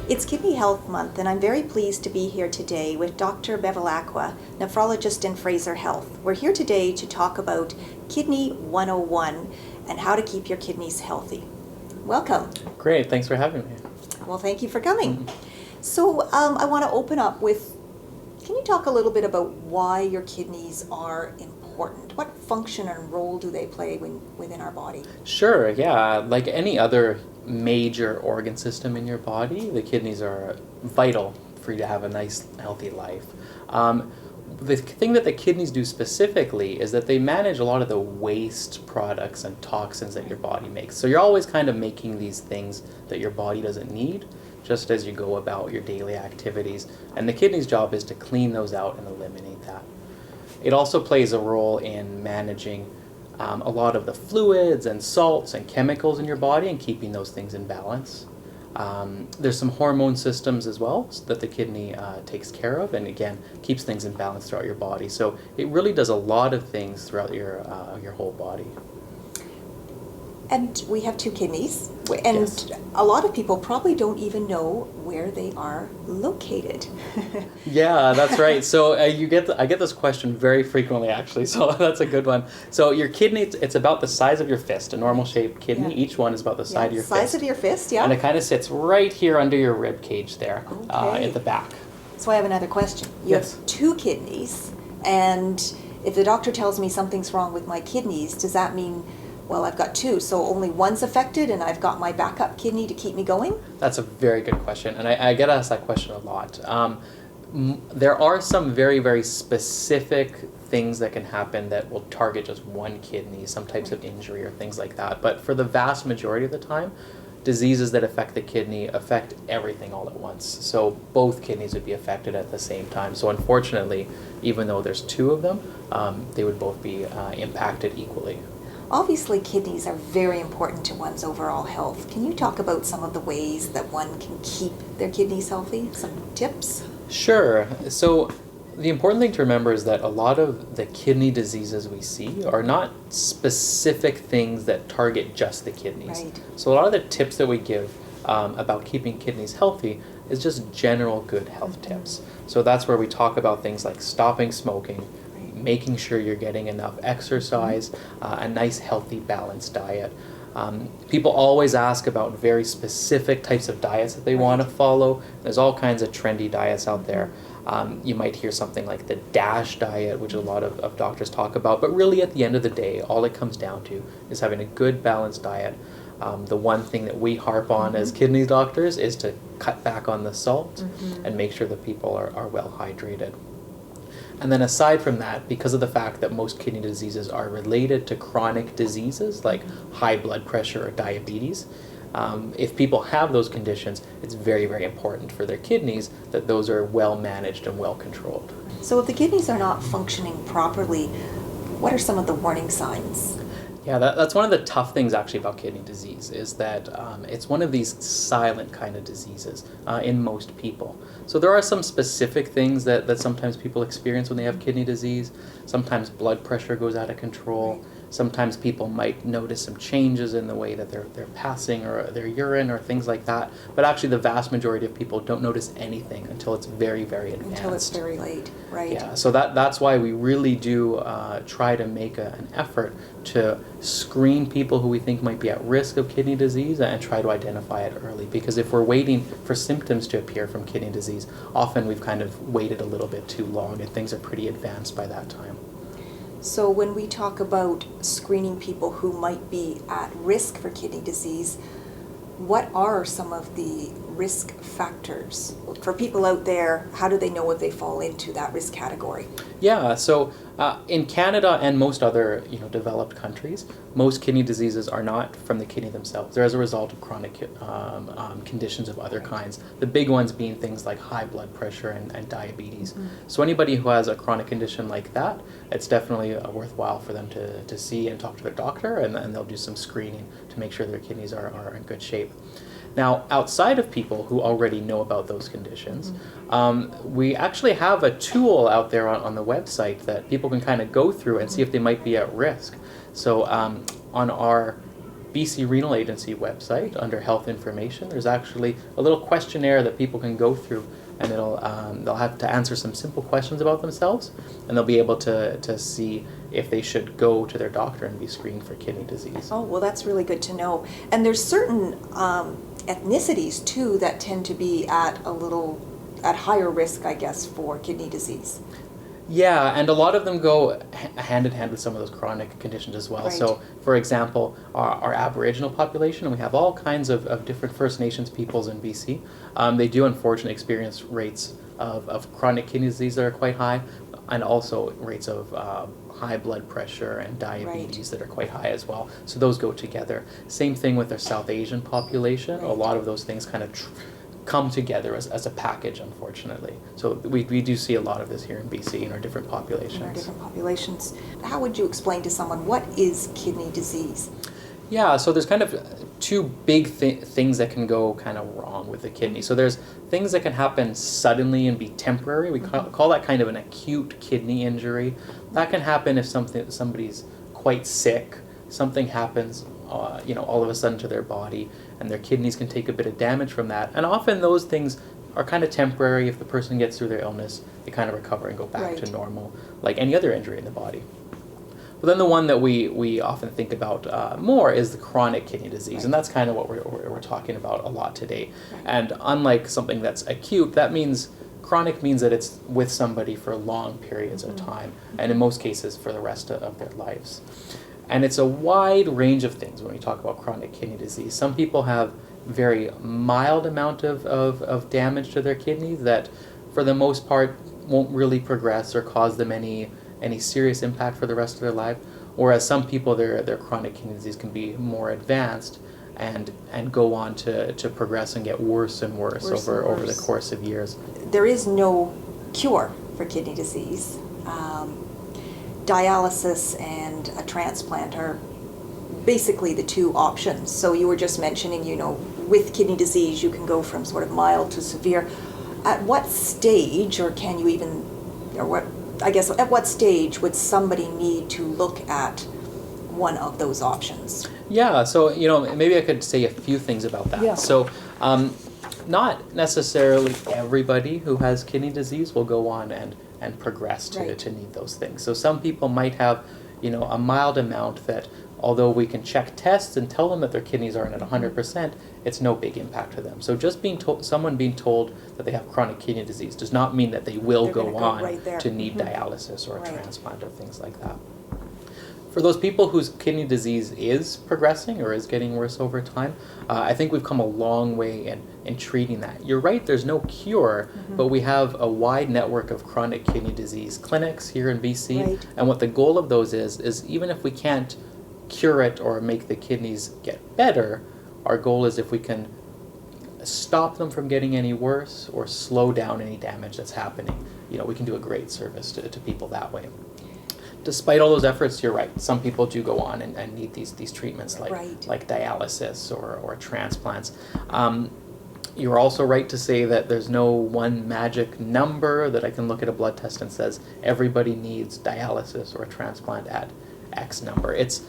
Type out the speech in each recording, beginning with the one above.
It's Kidney Health Month, and I'm very pleased to be here today with Dr. Bevilacqua, nephrologist in Fraser Health. We're here today to talk about Kidney 101 and how to keep your kidneys healthy. Welcome. Great, thanks for having me. Well, thank you for coming. So I want to open up with, can you talk a little bit about why your kidneys are important? What function and role do they play within our body? Sure, yeah. Like any other major organ system in your body, the kidneys are vital for you to have a nice, healthy life. The thing that the kidneys do specifically is that they manage a lot of the waste products and toxins that your body makes. So you're always kind of making these things that your body doesn't need, just as you go about your daily activities. And the kidney's job is to clean those out and eliminate that. It also plays a role in managing a lot of the fluids and salts and chemicals in your body and keeping those things in balance. There's some hormone systems as well that the kidney takes care of, and again keeps things in balance throughout your body. So it really does a lot of things throughout your whole body. And we have two kidneys, and yes, a lot of people probably don't even know where they are located. Yeah, that's right. So I get this question very frequently, actually, so that's a good one. So your kidney, it's about the size of your fist, a normal shaped kidney. Yeah. Each one is about the size of your fist. Size of your fist, yeah. And it kind of sits right here under your rib cage there, at the back. So I have another question. You have two kidneys, and if the doctor tells me something's wrong with my kidneys, does that mean, well, I've got two, so only one's affected and I've got my backup kidney to keep me going? That's a very good question, and I get asked that question a lot. There are some very, very specific things that can happen that will target just one kidney, some types of injury or things like that. But for the vast majority of the time, diseases that affect the kidney affect everything all at once. So both kidneys would be affected at the same time. So unfortunately, even though there's two of them, they would both be impacted equally. Obviously, kidneys are very important to one's overall health. Can you talk about some of the ways that one can keep their kidneys healthy? Some tips? Sure. So the important thing to remember is that a lot of the kidney diseases we see are not specific things that target just the kidneys. Right. So a lot of the tips that we give about keeping kidneys healthy is just general good health tips. So that's where we talk about things like stopping smoking, making sure you're getting enough exercise, a nice, healthy, balanced diet. People always ask about very specific types of diets that they want to follow. There's all kinds of trendy diets out there. You might hear something like the DASH diet, which a lot of doctors talk about, but really at the end of the day, all it comes down to is having a good, balanced diet. The one thing that we harp on as kidney doctors is to cut back on the salt and make sure that people are well hydrated. And then aside from that, because of the fact that most kidney diseases are related to chronic diseases like high blood pressure or diabetes, if people have those conditions, it's very, very important for their kidneys that those are well managed and well controlled. So if the kidneys are not functioning properly, what are some of the warning signs? Yeah, that's one of the tough things actually about kidney disease is that it's one of these silent kind of diseases in most people. So there are some specific things that sometimes people experience when they have kidney disease. Sometimes blood pressure goes out of control. Sometimes people might notice some changes in the way that they're passing or their urine or things like that. But actually the vast majority of people don't notice anything until it's very, very advanced. Until it's very late, right? Yeah, so that's why we really do try to make an effort to screen people who we think might be at risk of kidney disease and try to identify it early. Because if we're waiting for symptoms to appear from kidney disease, often we've kind of waited a little bit too long and things are pretty advanced by that time. So when we talk about screening people who might be at risk for kidney disease, what are some of the risk factors? For people out there, how do they know if they fall into that risk category? Yeah, so in Canada and most other developed countries, most kidney diseases are not from the kidney themselves. They're as a result of chronic conditions of other kinds. The big ones being things like high blood pressure and diabetes. So anybody who has a chronic condition like that, it's definitely worthwhile for them to see and talk to their doctor, and they'll do some screening to make sure their kidneys are in good shape. Now, outside of people who already know about those conditions, we actually have a tool out there on the website that people can kind of go through and see if they might be at risk. So on our BC Renal Agency website, under health information, there's actually a little questionnaire that people can go through, and they'll have to answer some simple questions about themselves, and they'll be able to see if they should go to their doctor and be screened for kidney disease. Oh, well, that's really good to know. And there's certain ethnicities too that tend to be at higher risk, I guess, for kidney disease. Yeah, and a lot of them go hand in hand with some of those chronic conditions as well. Right. So, for example, our Aboriginal population, and we have all kinds of different First Nations peoples in BC, they do unfortunately experience rates of chronic kidney disease that are quite high, and also rates of high blood pressure and diabetes that are quite high as well. So those go together. Same thing with our South Asian population. Right. A lot of those things kind of come together as a package, unfortunately. So we do see a lot of this here in BC in our different populations. How would you explain to someone what is kidney disease? Yeah, so there's kind of two big things that can go kind of wrong with the kidney. So there's things that can happen suddenly and be temporary. We call that kind of an acute kidney injury. That can happen if somebody's quite sick, something happens all of a sudden to their body, and their kidneys can take a bit of damage from that. And often those things are kind of temporary. If the person gets through their illness, they kind of recover and go back to normal, like any other injury in the body. But then the one that we often think about more is the chronic kidney disease, and that's kind of what we're talking about a lot today. And unlike something that's acute, chronic means that it's with somebody for long periods of time, and in most cases for the rest of their lives. And it's a wide range of things when we talk about chronic kidney disease. Some people have very mild amount of damage to their kidneys that for the most part won't really progress or cause them any serious impact for the rest of their life, whereas some people, their chronic kidney disease can be more advanced and go on to progress and get worse and worse over the course of years. There is no cure for kidney disease. Dialysis and a transplant are basically the two options. So you were just mentioning, with kidney disease you can go from sort of mild to severe. At what stage, or can you even, at what stage would somebody need to look at one of those options? Yeah, so maybe I could say a few things about that. Yeah. So not necessarily everybody who has kidney disease will go on and progress to need those things. So some people might have a mild amount that, although we can check tests and tell them that their kidneys aren't at 100%, it's no big impact to them. So just someone being told that they have chronic kidney disease does not mean that they will go on to need dialysis or a transplant or things like that. For those people whose kidney disease is progressing or is getting worse over time, I think we've come a long way in treating that. You're right, there's no cure, but we have a wide network of chronic kidney disease clinics here in BC, and what the goal of those is even if we can't cure it or make the kidneys get better, our goal is if we can stop them from getting any worse or slow down any damage that's happening, we can do a great service to people that way. Despite all those efforts, you're right, some people do go on and need these treatments like dialysis or transplants. You're also right to say that there's no one magic number that I can look at a blood test and says everybody needs dialysis or a transplant at X number. It's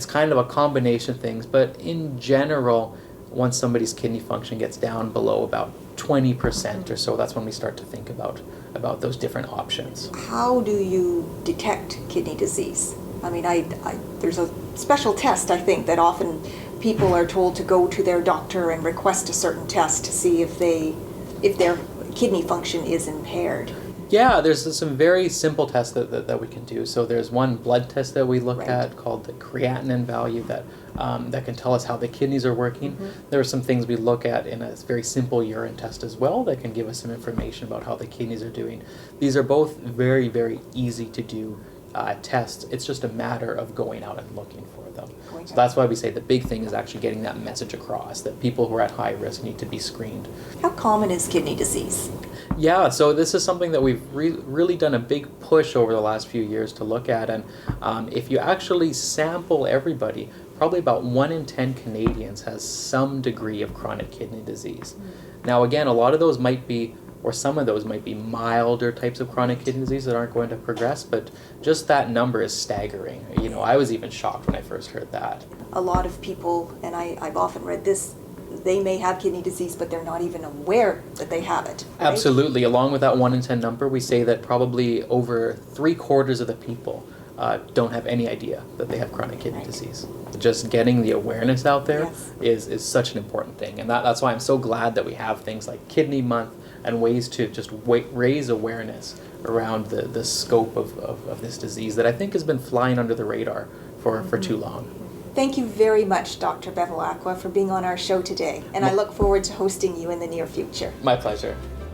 kind of a combination of things, but in general, once somebody's kidney function gets down below about 20% or so, that's when we start to think about those different options. How do you detect kidney disease? I mean, there's a special test, I think, that often people are told to go to their doctor and request a certain test to see if their kidney function is impaired. Yeah, there's some very simple tests that we can do. So there's one blood test that we look at called the creatinine value that can tell us how the kidneys are working. There are some things we look at in a very simple urine test as well that can give us some information about how the kidneys are doing. These are both very, very easy to do tests. It's just a matter of going out and looking for them. So that's why we say the big thing is actually getting that message across that people who are at high risk need to be screened. How common is kidney disease? Yeah, so this is something that we've really done a big push over the last few years to look at, and if you actually sample everybody, probably about 1 in 10 Canadians has some degree of chronic kidney disease. Now again, a lot of those might be or some of those might be milder types of chronic kidney disease that aren't going to progress, but just that number is staggering. You know, I was even shocked when I first heard that. A lot of people, and I've often read this, they may have kidney disease, but they're not even aware that they have it. Right? Absolutely. Along with that 1 in 10 number, we say that probably over 3/4 of the people don't have any idea that they have chronic kidney disease. Just getting the awareness out there is such an important thing. And that's why I'm so glad that we have things like Kidney Month and ways to just raise awareness around the scope of this disease that I think has been flying under the radar for too long. Thank you very much, Dr. Bevilacqua, for being on our show today. And I look forward to hosting you in the near future. My pleasure.